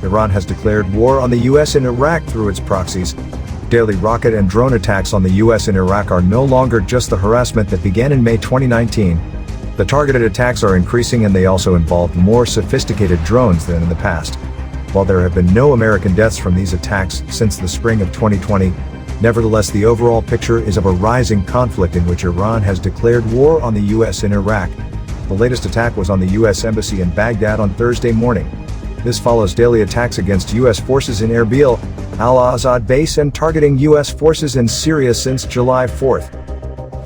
Iran has declared war on the US in Iraq through its proxies. Daily rocket and drone attacks on the US in Iraq are no longer just the harassment that began in May 2019. The targeted attacks are increasing, and they also involve more sophisticated drones than in the past. While there have been no American deaths from these attacks since the spring of 2020, nevertheless the overall picture is of a rising conflict in which Iran has declared war on the US in Iraq. The latest attack was on the US Embassy in Baghdad on Thursday morning. This follows daily attacks against US forces in Erbil, Al-Azad base, and targeting US forces in Syria since July 4th.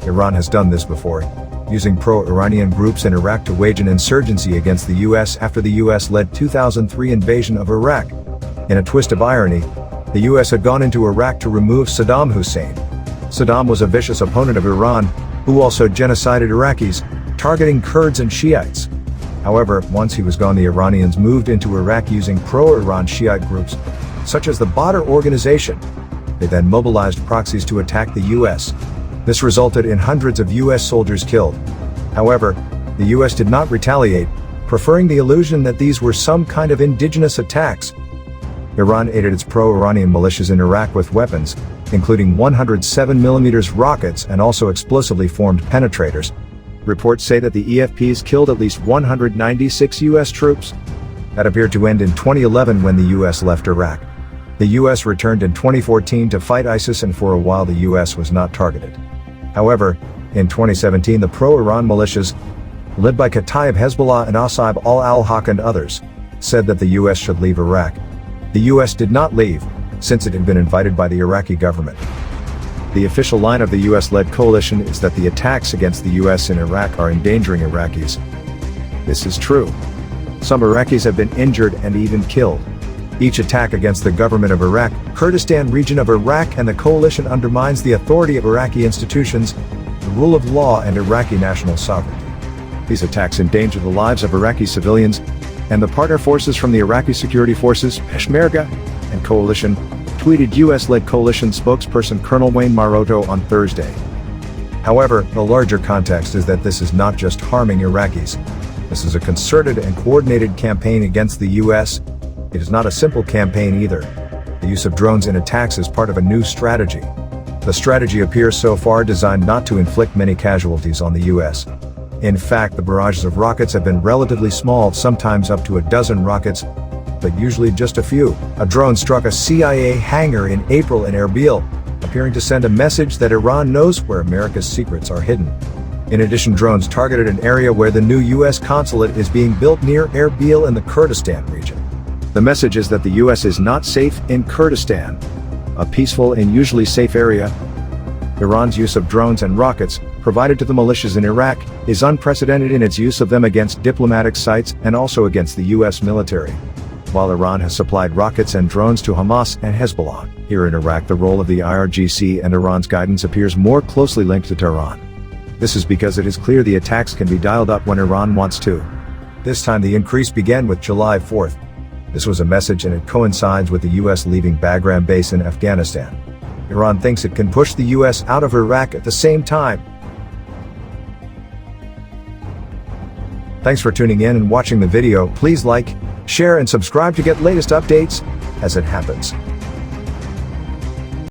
Iran has done this before, using pro-Iranian groups in Iraq to wage an insurgency against the US after the US-led 2003 invasion of Iraq. In a twist of irony, the US had gone into Iraq to remove Saddam Hussein. Saddam was a vicious opponent of Iran, who also genocided Iraqis, targeting Kurds and Shiites. However, once he was gone, the Iranians moved into Iraq using pro-Iran Shiite groups, such as the Badr organization. They then mobilized proxies to attack the US. This resulted in hundreds of US soldiers killed. However, the US did not retaliate, preferring the illusion that these were some kind of indigenous attacks. Iran aided its pro-Iranian militias in Iraq with weapons, including 107mm rockets and also explosively formed penetrators. Reports say that the EFPs killed at least 196 US troops. That appeared to end in 2011 when the US left Iraq. The US returned in 2014 to fight ISIS, and for a while the US was not targeted. However, in 2017 the pro-Iran militias, led by Kataib Hezbollah and Asaib al-Haq and others, said that the US should leave Iraq. The US did not leave, since it had been invited by the Iraqi government. The official line of the US-led coalition is that the attacks against the US in Iraq are endangering Iraqis. This is true. Some Iraqis have been injured and even killed. Each attack against the government of Iraq, Kurdistan region of Iraq, and the coalition undermines the authority of Iraqi institutions, the rule of law, and Iraqi national sovereignty. These attacks endanger the lives of Iraqi civilians, and the partner forces from the Iraqi security forces, Peshmerga, and coalition, tweeted US-led coalition spokesperson Colonel Wayne Maroto on Thursday. However, the larger context is that this is not just harming Iraqis. This is a concerted and coordinated campaign against the US. It is not a simple campaign either. The use of drones in attacks is part of a new strategy. The strategy appears so far designed not to inflict many casualties on the US. In fact, the barrages of rockets have been relatively small, sometimes up to a dozen rockets, but usually just a few. A drone struck a CIA hangar in April in Erbil, appearing to send a message that Iran knows where America's secrets are hidden. In addition, drones targeted an area where the new US consulate is being built near Erbil in the Kurdistan region. The message is that the US is not safe in Kurdistan, a peaceful and usually safe area. Iran's use of drones and rockets, provided to the militias in Iraq, is unprecedented in its use of them against diplomatic sites and also against the US military. While Iran has supplied rockets and drones to Hamas and Hezbollah, here in Iraq the role of the IRGC and Iran's guidance appears more closely linked to Tehran. This is because it is clear the attacks can be dialed up when Iran wants to. This time the increase began with July 4th. This was a message, and it coincides with the US leaving Bagram base in Afghanistan. Iran thinks it can push the US out of Iraq at the same time. Thanks for tuning in and watching the video. Please like, share, and subscribe to get latest updates as it happens.